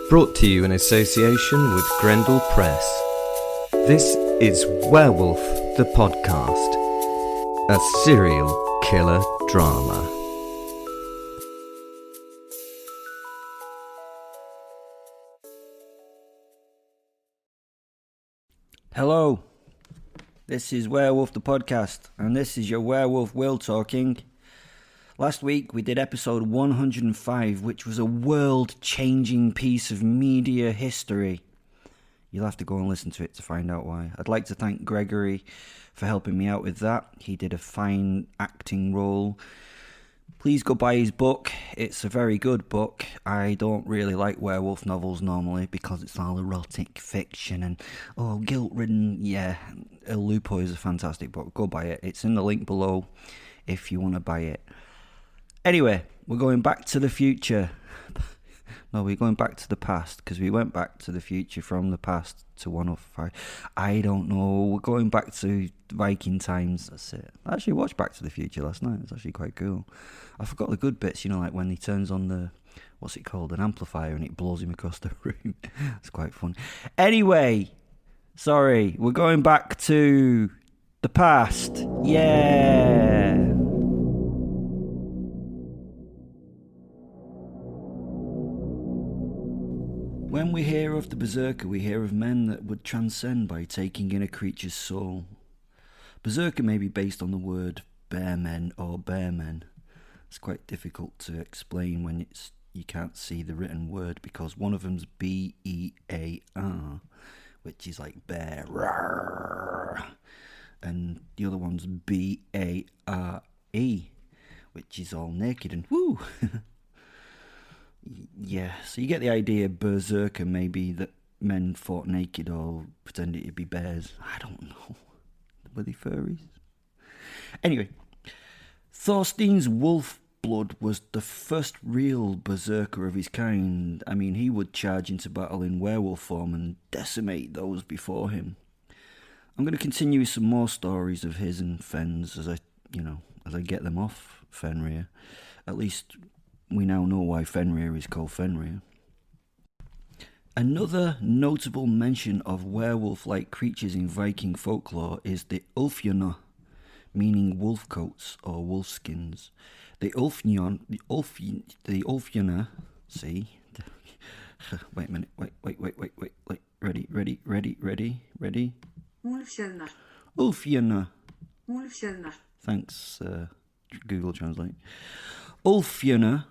Brought to you in association with Grendel Press. This is Werewolf the Podcast, a serial killer drama. Hello, this is Werewolf the Podcast, and this is your werewolf Wil talking. Last week we did episode 105, which was a world-changing piece of media history. You'll have to go and listen to it to find out why. I'd like to thank Gregory for helping me out with that. He did a fine acting role. Please go buy his book. It's a very good book. I don't really like werewolf novels normally because it's all erotic fiction and, guilt-ridden. Yeah, El Lupo is a fantastic book. Go buy it. It's in the link below if you want to buy it. Anyway, we're going back to the future. No, we're going back to the past because we went back to the future from the past to 105. I don't know. We're going back to Viking times. That's it. I actually watched Back to the Future last night. It's actually quite cool. I forgot the good bits, like when he turns on the, an amplifier and it blows him across the room. It's quite fun. Anyway, sorry, we're going back to the past. Yeah. When we hear of the Berserker, we hear of men that would transcend by taking in a creature's soul. Berserker may be based on the word bearmen or bearmen. It's quite difficult to explain when you can't see the written word because one of them's B-E-A-R, which is like bear, rawr, and the other one's B-A-R-E, which is all naked and woo. Yeah, so you get the idea. Berserker maybe that men fought naked or pretended to be bears. I don't know. Were they furries? Anyway, Thorstein's wolf blood was the first real berserker of his kind. I mean, he would charge into battle in werewolf form and decimate those before him. I'm going to continue with some more stories of his and Fen's as I get them off Fenrir. At least we now know why Fenrir is called Fenrir. Another notable mention of werewolf-like creatures in Viking folklore is the Ulfhednar, meaning wolf coats or wolf skins. The Ulfhednar. See? Wait a minute. Wait. Ready? Ulfhednar. Thanks, Google Translate. Ulfhednar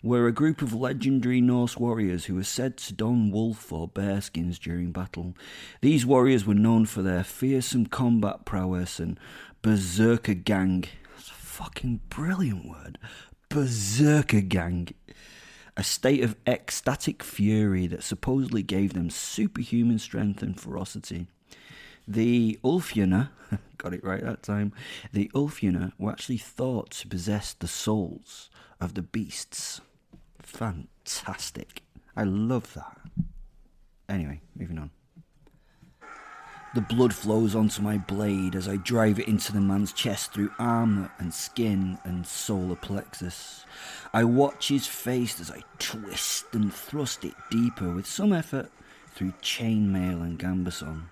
were a group of legendary Norse warriors who were said to don wolf or bear skins during battle. These warriors were known for their fearsome combat prowess and berserker gang. That's a fucking brilliant word. Berserker gang. A state of ecstatic fury that supposedly gave them superhuman strength and ferocity. The Ulfhednar, got it right that time, the Ulfhednar were actually thought to possess the souls of the beasts. Fantastic. I love that. Anyway, moving on. The blood flows onto my blade as I drive it into the man's chest through armour and skin and solar plexus. I watch his face as I twist and thrust it deeper with some effort through chainmail and gambeson.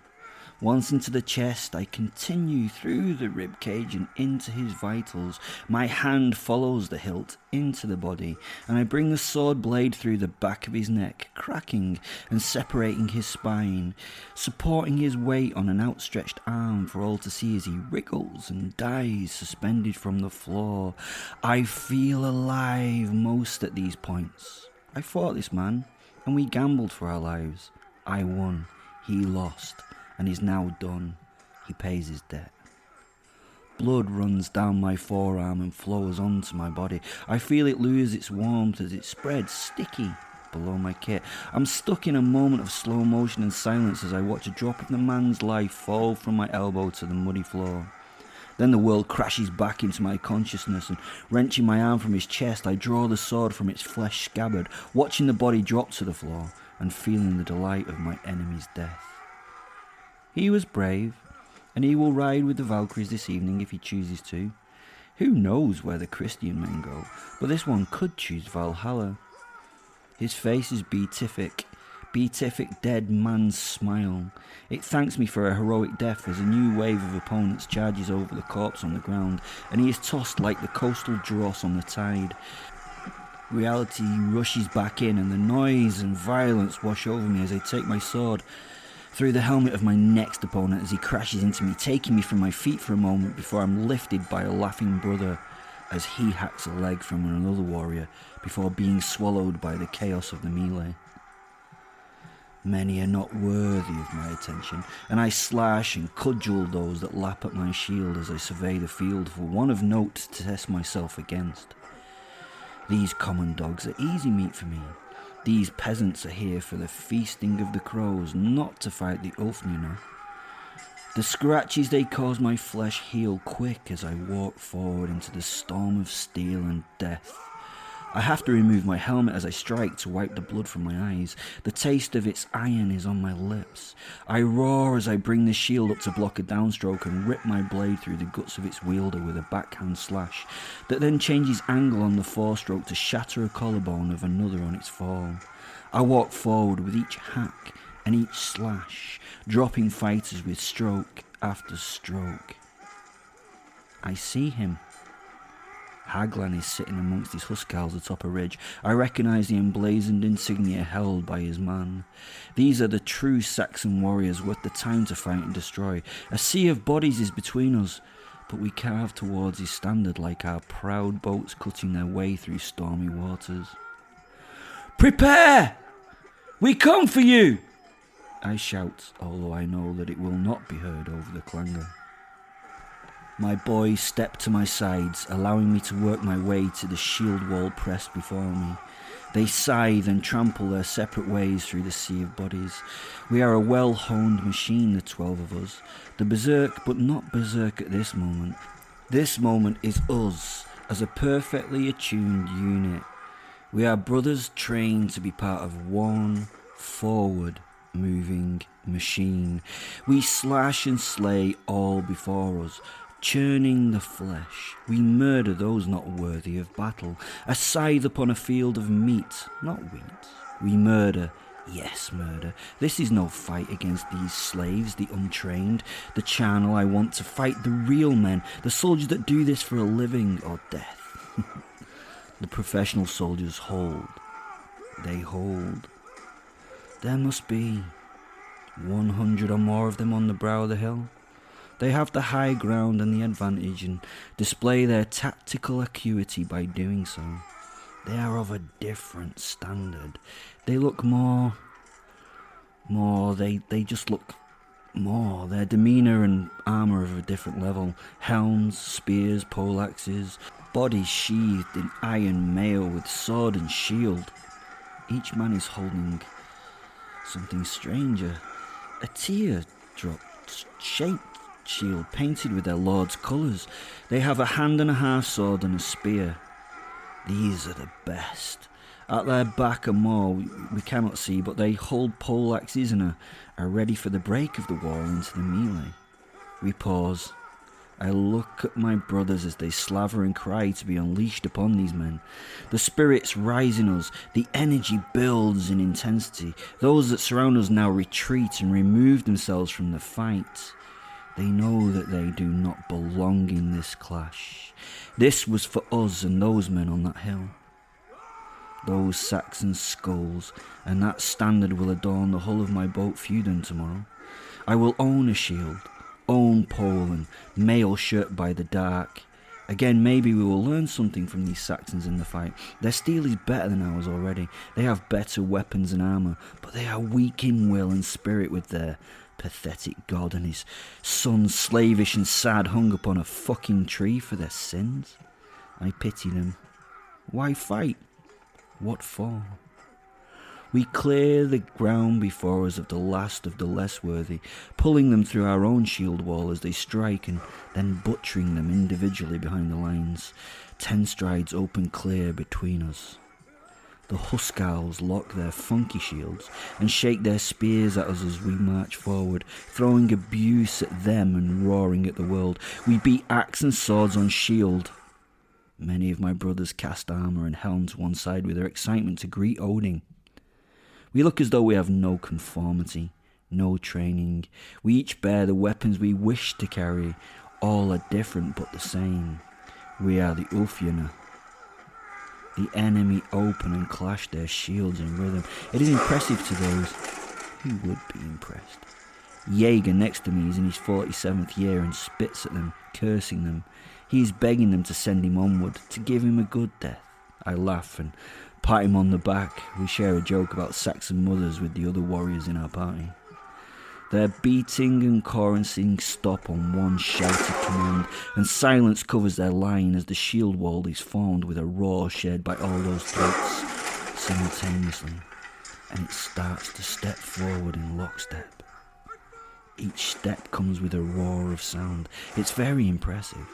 Once into the chest, I continue through the ribcage and into his vitals. My hand follows the hilt into the body, and I bring the sword blade through the back of his neck, cracking and separating his spine, supporting his weight on an outstretched arm for all to see as he wriggles and dies suspended from the floor. I feel alive most at these points. I fought this man, and we gambled for our lives. I won, he lost. And he's now done. He pays his debt. Blood runs down my forearm and flows onto my body. I feel it lose its warmth as it spreads sticky below my kit. I'm stuck in a moment of slow motion and silence as I watch a drop of the man's life fall from my elbow to the muddy floor. Then the world crashes back into my consciousness and wrenching my arm from his chest, I draw the sword from its flesh scabbard, watching the body drop to the floor and feeling the delight of my enemy's death. He was brave, and he will ride with the Valkyries this evening if he chooses to. Who knows where the Christian men go, but this one could choose Valhalla. His face is beatific, beatific dead man's smile. It thanks me for a heroic death as a new wave of opponents charges over the corpse on the ground, and he is tossed like the coastal dross on the tide. Reality rushes back in, and the noise and violence wash over me as I take my sword through the helmet of my next opponent as he crashes into me, taking me from my feet for a moment before I'm lifted by a laughing brother as he hacks a leg from another warrior before being swallowed by the chaos of the melee. Many are not worthy of my attention, and I slash and cudgel those that lap at my shield as I survey the field for one of note to test myself against. These common dogs are easy meat for me. These peasants are here for the feasting of the crows, not to fight the Ulfhednar. The scratches they cause my flesh heal quick as I walk forward into the storm of steel and death. I have to remove my helmet as I strike to wipe the blood from my eyes. The taste of its iron is on my lips. I roar as I bring the shield up to block a downstroke and rip my blade through the guts of its wielder with a backhand slash that then changes angle on the forestroke to shatter a collarbone of another on its fall. I walk forward with each hack and each slash, dropping fighters with stroke after stroke. I see him. Haglan is sitting amongst his huskarls atop a ridge. I recognise the emblazoned insignia held by his man. These are the true Saxon warriors worth the time to fight and destroy. A sea of bodies is between us, but we carve towards his standard like our proud boats cutting their way through stormy waters. "Prepare! We come for you!" I shout, although I know that it will not be heard over the clangor. My boys step to my sides, allowing me to work my way to the shield wall pressed before me. They scythe and trample their separate ways through the sea of bodies. We are a well-honed machine, the 12 of us. The berserk, but not berserk at this moment. This moment is us, as a perfectly attuned unit. We are brothers trained to be part of one forward moving machine. We slash and slay all before us, churning the flesh. We murder those not worthy of battle. A scythe upon a field of meat, not wheat. We murder, yes, murder. This is no fight against these slaves, the untrained. The channel I want to fight the real men, the soldiers that do this for a living or death. The professional soldiers hold. They hold. There must be 100 or more of them on the brow of the hill. They have the high ground and the advantage and display their tactical acuity by doing so. They are of a different standard. They look they just look more. Their demeanour and armour of a different level. Helms, spears, poleaxes, bodies sheathed in iron mail with sword and shield. Each man is holding something stranger. A teardrop shaped shield painted with their lord's colours. They have a hand and a half sword and a spear. These are the best. At their back are more we cannot see, but they hold pole axes and are ready for the break of the wall into the melee. We pause. I look at my brothers as they slaver and cry to be unleashed upon these men. The spirits rise in us. The energy builds in intensity. Those that surround us now retreat and remove themselves from the fight. They know that they do not belong in this clash. This was for us and those men on that hill. Those Saxon skulls and that standard will adorn the hull of my boat feudum tomorrow. I will own a shield, own pole and mail shirt by the dark. Again, maybe we will learn something from these Saxons in the fight. Their steel is better than ours already. They have better weapons and armour, but they are weak in will and spirit with their pathetic god and his sons slavish and sad hung upon a fucking tree for their sins. I pity them. Why fight? What for? We clear the ground before us of the last of the less worthy, pulling them through our own shield wall as they strike and then butchering them individually behind the lines. 10 strides open clear between us. The huskarls lock their funky shields and shake their spears at us as we march forward, throwing abuse at them and roaring at the world. We beat axe and swords on shield. Many of my brothers cast armour and helm to one side with their excitement to greet Odin. We look as though we have no conformity, no training. We each bear the weapons we wish to carry. All are different but the same. We are the Ulfhednar. The enemy open and clash their shields in rhythm. It is impressive to those who would be impressed. Jaeger next to me is in his 47th year and spits at them, cursing them. He is begging them to send him onward, to give him a good death. I laugh and pat him on the back. We share a joke about Saxon mothers with the other warriors in our party. Their beating and chorusing stop on one shouted command, and silence covers their line as the shield wall is formed with a roar shared by all those throats simultaneously, and it starts to step forward in lockstep. Each step comes with a roar of sound. It's very impressive.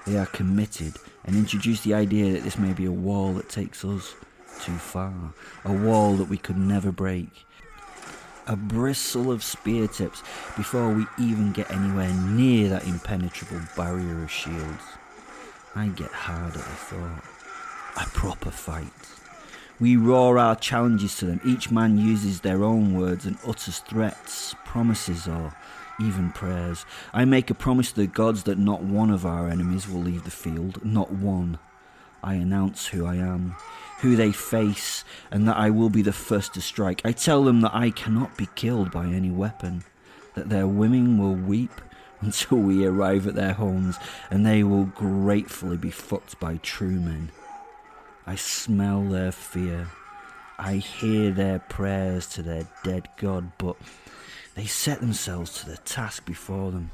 They are committed and introduce the idea that this may be a wall that takes us too far, a wall that we could never break. A bristle of spear tips before we even get anywhere near that impenetrable barrier of shields. I get hard at the thought. A proper fight. We roar our challenges to them. Each man uses their own words and utters threats, promises, or even prayers. I make a promise to the gods that not one of our enemies will leave the field, not one. I announce who I am, who they face, and that I will be the first to strike. I tell them that I cannot be killed by any weapon, that their women will weep until we arrive at their homes, and they will gratefully be fucked by true men. I smell their fear. I hear their prayers to their dead god, but they set themselves to the task before them.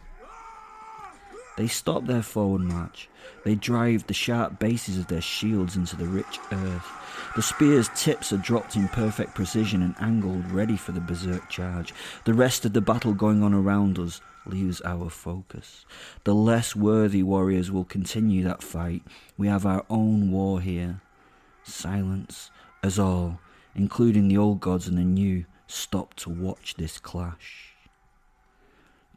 They stop their forward march. They drive the sharp bases of their shields into the rich earth. The spear's tips are dropped in perfect precision and angled, ready for the berserk charge. The rest of the battle going on around us leaves our focus. The less worthy warriors will continue that fight. We have our own war here. Silence, as all, including the old gods and the new, stop to watch this clash.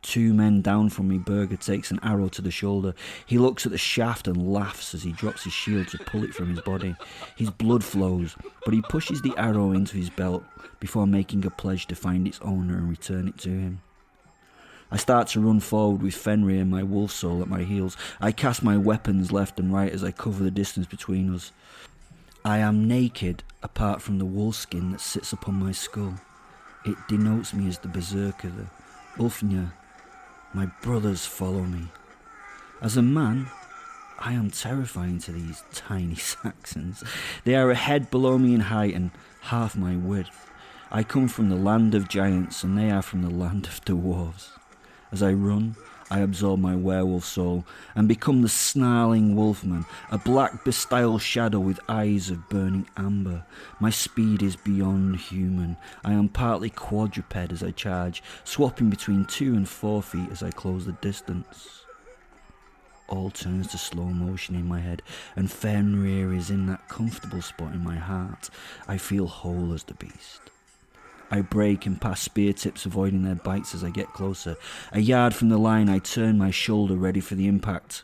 2 men down from me, Berger takes an arrow to the shoulder. He looks at the shaft and laughs as he drops his shield to pull it from his body. His blood flows, but he pushes the arrow into his belt before making a pledge to find its owner and return it to him. I start to run forward with Fenrir and my wolf soul at my heels. I cast my weapons left and right as I cover the distance between us. I am naked apart from the wolf skin that sits upon my skull. It denotes me as the Berserker, the Ulfhednar. My brothers follow me. As a man, I am terrifying to these tiny Saxons. They are a head below me in height and half my width. I come from the land of giants and they are from the land of dwarves. As I run, I absorb my werewolf soul and become the snarling wolfman, a black bestial shadow with eyes of burning amber. My speed is beyond human. I am partly quadruped as I charge, swapping between 2 and 4 feet as I close the distance. All turns to slow motion in my head, and Fenrir is in that comfortable spot in my heart. I feel whole as the beast. I break and pass spear tips, avoiding their bites as I get closer. A yard from the line, I turn my shoulder ready for the impact.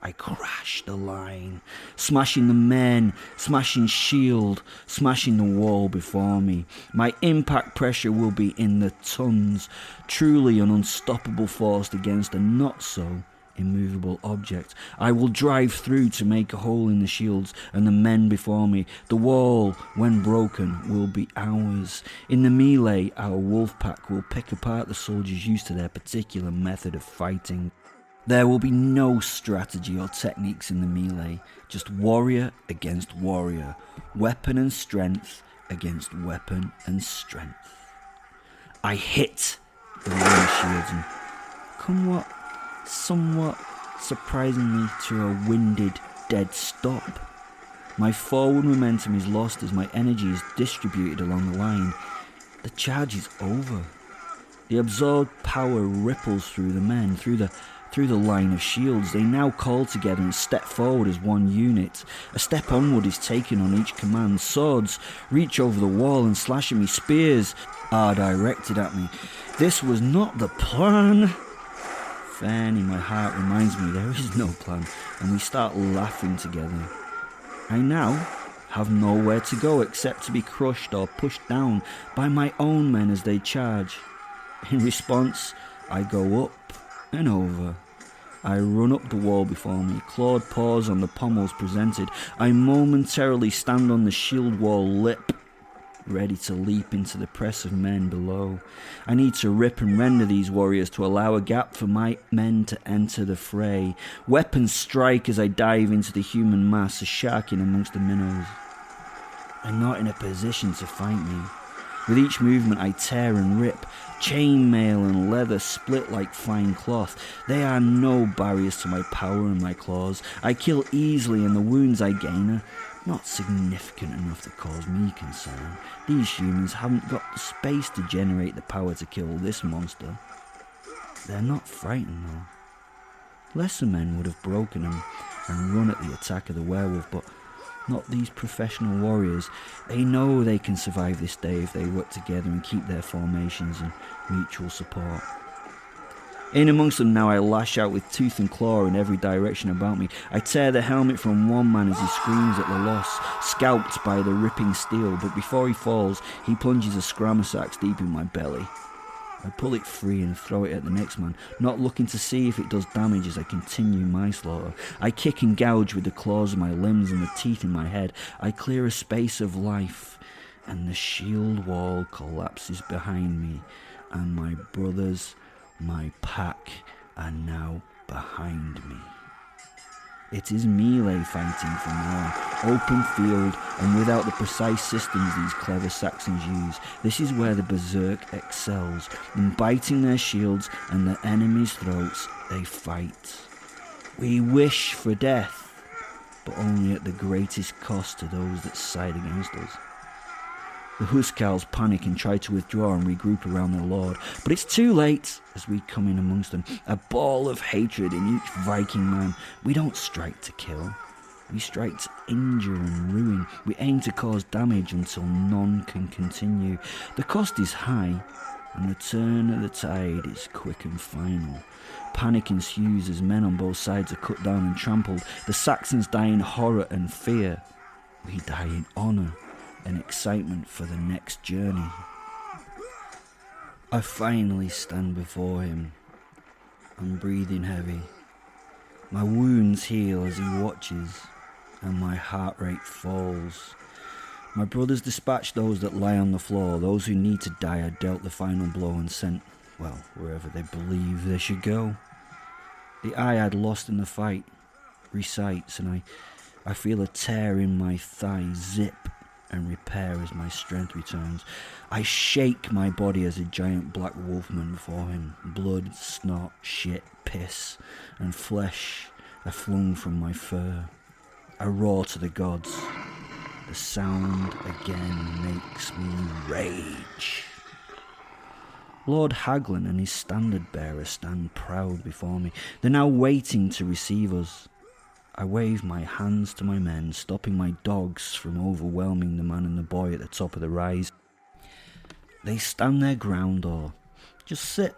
I crash the line, smashing the men, smashing shield, smashing the wall before me. My impact pressure will be in the tons, truly an unstoppable force against a not-so immovable object. I will drive through to make a hole in the shields and the men before me. The wall, when broken, will be ours. In the melee, our wolf pack will pick apart the soldiers used to their particular method of fighting. There will be no strategy or techniques in the melee, just warrior against warrior, weapon and strength against weapon and strength. I hit the line of shields and somewhat surprisingly to a winded, dead stop. My forward momentum is lost as my energy is distributed along the line. The charge is over. The absorbed power ripples through the men, through the line of shields. They now call together and step forward as one unit. A step onward is taken on each command. Swords reach over the wall and slash at me. Spears are directed at me. This was not the plan. Fen in my heart reminds me there is no plan, and we start laughing together. I now have nowhere to go except to be crushed or pushed down by my own men as they charge. In response, I go up and over. I run up the wall before me, clawed paws on the pommels presented. I momentarily stand on the shield wall lip, ready to leap into the press of men below. I need to rip and render these warriors to allow a gap for my men to enter the fray. Weapons strike as I dive into the human mass, a shark in amongst the minnows. I'm not in a position to fight me. With each movement I tear and rip. Chainmail and leather split like fine cloth. They are no barriers to my power and my claws. I kill easily, and the wounds I gain are not significant enough to cause me concern. These humans haven't got the space to generate the power to kill this monster. They're not frightened though. Lesser men would have broken them and run at the attack of the werewolf, but not these professional warriors. They know they can survive this day if they work together and keep their formations and mutual support. In amongst them now, I lash out with tooth and claw in every direction about me. I tear the helmet from one man as he screams at the loss, scalped by the ripping steel, but before he falls, he plunges a scrammer axe deep in my belly. I pull it free and throw it at the next man, not looking to see if it does damage as I continue my slaughter. I kick and gouge with the claws of my limbs and the teeth in my head. I clear a space of life, and the shield wall collapses behind me, and my brothers, my pack, are now behind me. It is melee fighting from now, open field and without the precise systems these clever Saxons use. This is where the berserk excels. In biting their shields and their enemies' throats, they fight. We wish for death, but only at the greatest cost to those that side against us. The Huskarls panic and try to withdraw and regroup around their lord, but it's too late as we come in amongst them, a ball of hatred in each Viking man. We don't strike to kill, we strike to injure and ruin. We aim to cause damage until none can continue. The cost is high, and the turn of the tide is quick and final. Panic ensues as men on both sides are cut down and trampled. The Saxons die in horror and fear. We die in honour and excitement for the next journey. I finally stand before him. I'm breathing heavy. My wounds heal as he watches, and my heart rate falls. My brothers dispatch those that lie on the floor. Those who need to die are dealt the final blow and sent, well, wherever they believe they should go. The eye I'd lost in the fight recites, and I feel a tear in my thigh zip and repair as my strength returns. I shake my body as a giant black wolfman before him. Blood, snot, shit, piss, and flesh are flung from my fur. I roar to the gods. The sound again makes me rage. Lord Haglin and his standard bearer stand proud before me. They're now waiting to receive us. I wave my hands to my men, stopping my dogs from overwhelming the man and the boy at the top of the rise. They stand their ground or just sit,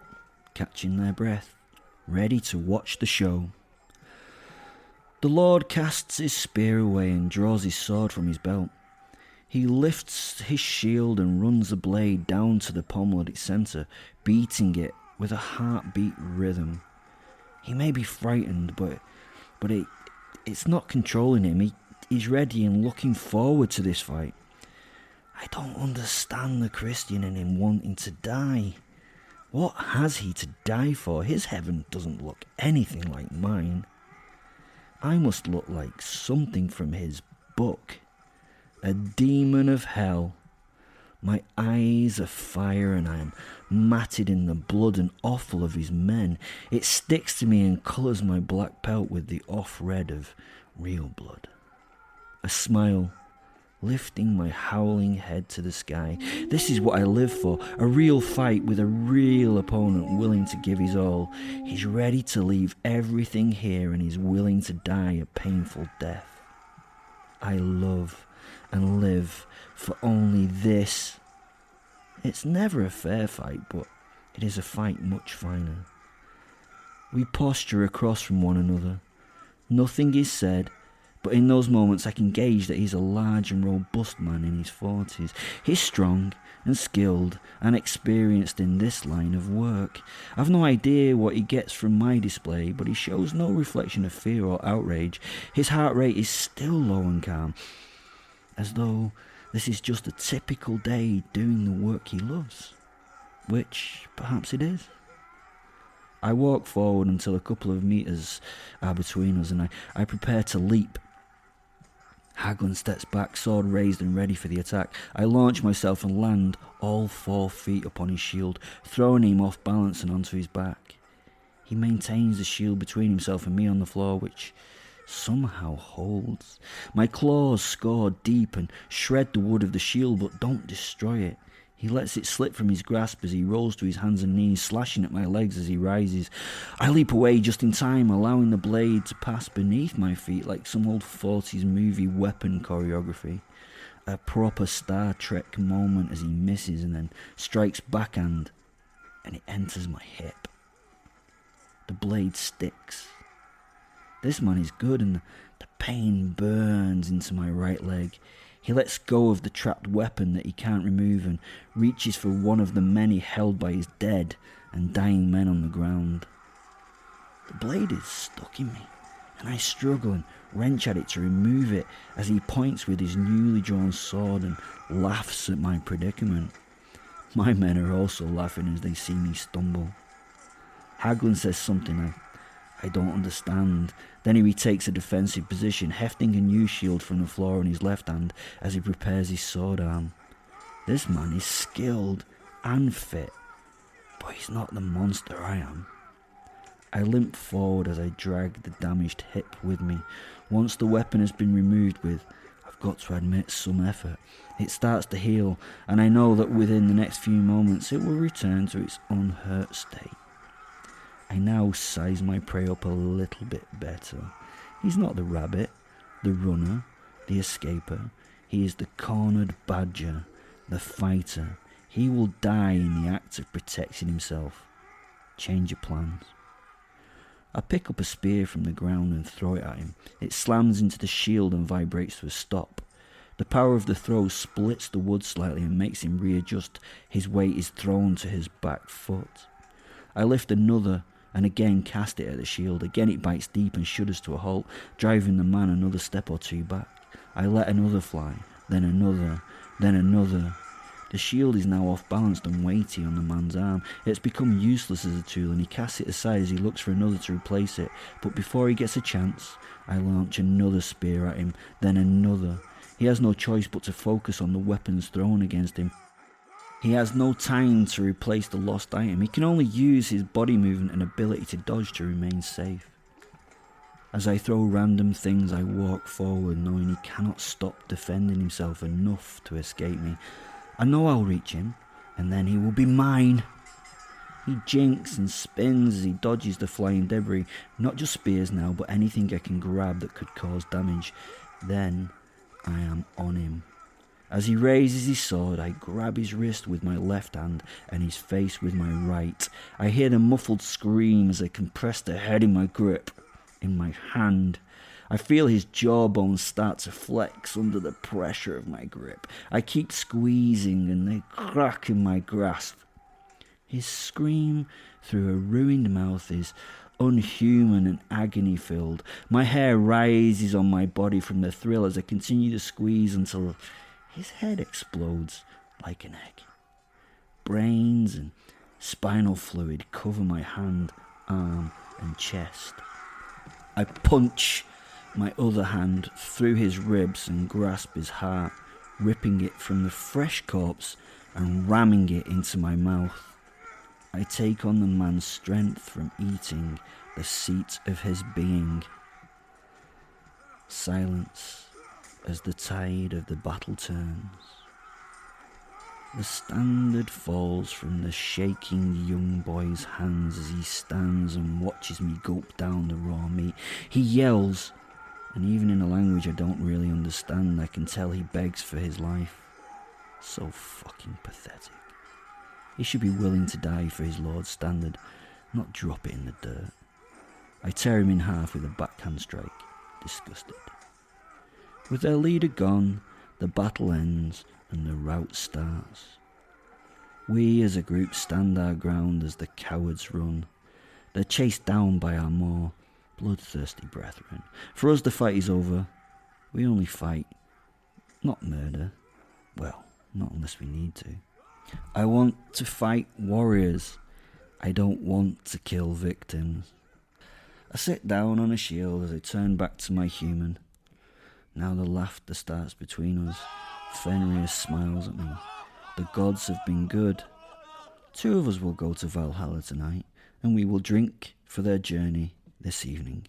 catching their breath, ready to watch the show. The Lord casts his spear away and draws his sword from his belt. He lifts his shield and runs the blade down to the pommel at its centre, beating it with a heartbeat rhythm. He may be frightened, but it's not controlling him. He's ready and looking forward to this fight. I don't understand the Christian in him wanting to die. What has he to die for? His heaven doesn't look anything like mine. I must look like something from his book. A demon of hell. My eyes are fire and I am matted in the blood and offal of his men. It sticks to me and colours my black pelt with the off-red of real blood. A smile, lifting my howling head to the sky. This is what I live for, a real fight with a real opponent willing to give his all. He's ready to leave everything here and he's willing to die a painful death. I love and live for only this. It's never a fair fight, but it is a fight much finer. We posture across from one another. Nothing is said, But in those moments I can gauge that he's a large and robust man in his 40s. He's strong and skilled and experienced in this line of work. I've no idea what he gets from my display, but he shows no reflection of fear or outrage. His heart rate is still low and calm, as though this is just a typical day doing the work he loves, which perhaps it is. I walk forward until a couple of meters are between us, and I prepare to leap. Haglund steps back, sword raised and ready for the attack. I launch myself and land all 4 feet upon his shield, throwing him off balance and onto his back. He maintains the shield between himself and me on the floor, which somehow holds. My claws score deep and shred the wood of the shield, but don't destroy it. He lets it slip from his grasp as he rolls to his hands and knees, slashing at my legs as he rises. I leap away just in time, allowing the blade to pass beneath my feet like some old 40s movie weapon choreography. A proper Star Trek moment as he misses and then strikes backhand, and it enters my hip. The blade sticks. This man is good, and the pain burns into my right leg. He lets go of the trapped weapon that he can't remove and reaches for one of the many held by his dead and dying men on the ground. The blade is stuck in me, and I struggle and wrench at it to remove it as he points with his newly drawn sword and laughs at my predicament. My men are also laughing as they see me stumble. Haglund says something I don't understand. Then he retakes a defensive position, hefting a new shield from the floor in his left hand as he prepares his sword arm. This man is skilled and fit, but he's not the monster I am. I limp forward as I drag the damaged hip with me. Once the weapon has been removed with, I've got to admit, some effort, it starts to heal, and I know that within the next few moments it will return to its unhurt state. I now size my prey up a little bit better. He's not the rabbit, the runner, the escaper. He is the cornered badger, the fighter. He will die in the act of protecting himself. Change your plans. I pick up a spear from the ground and throw it at him. It slams into the shield and vibrates to a stop. The power of the throw splits the wood slightly and makes him readjust. His weight is thrown to his back foot. I lift another and again cast it at the shield. Again it bites deep and shudders to a halt, driving the man another step or two back. I let another fly, then another, then another. The shield is now off-balanced and weighty on the man's arm. It's become useless as a tool, and he casts it aside as he looks for another to replace it. But before he gets a chance, I launch another spear at him, then another. He has no choice but to focus on the weapons thrown against him. He has no time to replace the lost item. He can only use his body movement and ability to dodge to remain safe. As I throw random things, I walk forward, knowing he cannot stop defending himself enough to escape me. I know I'll reach him, and then he will be mine. He jinks and spins as he dodges the flying debris, not just spears now, but anything I can grab that could cause damage. Then I am on him. As he raises his sword, I grab his wrist with my left hand and his face with my right. I hear the muffled scream as I compress the head in my grip, in my hand. I feel his jawbones start to flex under the pressure of my grip. I keep squeezing and they crack in my grasp. His scream through a ruined mouth is unhuman and agony-filled. My hair rises on my body from the thrill as I continue to squeeze until his head explodes like an egg. Brains and spinal fluid cover my hand, arm and chest. I punch my other hand through his ribs and grasp his heart, ripping it from the fresh corpse and ramming it into my mouth. I take on the man's strength from eating the seat of his being. Silence as the tide of the battle turns. The standard falls from the shaking young boy's hands as he stands and watches me gulp down the raw meat. He yells, and even in a language I don't really understand, I can tell he begs for his life. So fucking pathetic. He should be willing to die for his lord's standard, not drop it in the dirt. I tear him in half with a backhand strike, disgusted. With their leader gone, the battle ends and the rout starts. We as a group stand our ground as the cowards run. They're chased down by our more bloodthirsty brethren. For us the fight is over. We only fight, not murder. Well, not unless we need to. I want to fight warriors. I don't want to kill victims. I sit down on a shield as I turn back to my human. Now the laughter starts between us. Fenrir smiles at me. The gods have been good. 2 of us will go to Valhalla tonight, and we will drink for their journey this evening.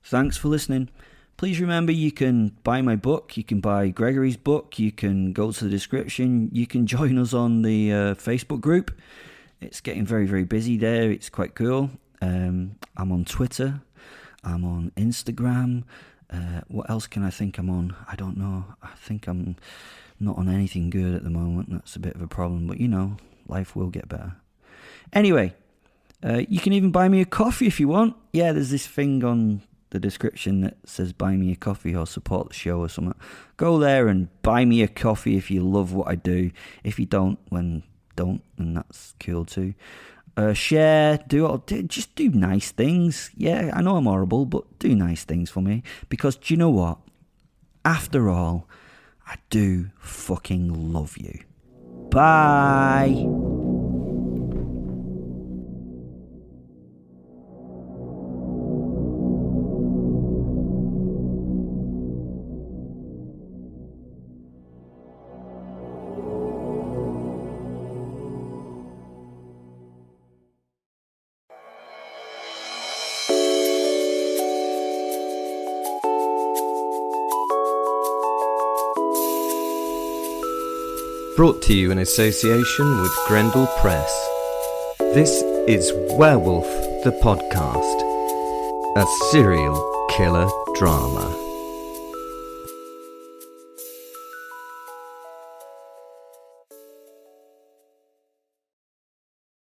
Thanks for listening. Please remember you can buy my book, you can buy Gregory's book, you can go to the description, you can join us on the Facebook group. It's getting very, very busy there. It's quite cool. I'm on Twitter. I'm on Instagram. What else can I think I'm on? I don't know. I think I'm not on anything good at the moment. That's a bit of a problem. But, life will get better. Anyway, you can even buy me a coffee if you want. Yeah, there's this thing on the description that says buy me a coffee or support the show or something. Go there and buy me a coffee if you love what I do. If you don't, don't, and that's cool too. Share, just do nice things. Yeah, I know I'm horrible, but do nice things for me. Because do you know what? After all, I do fucking love you. Bye! Brought to you in association with Grendel Press. This is Werewolf the Podcast, a serial killer drama.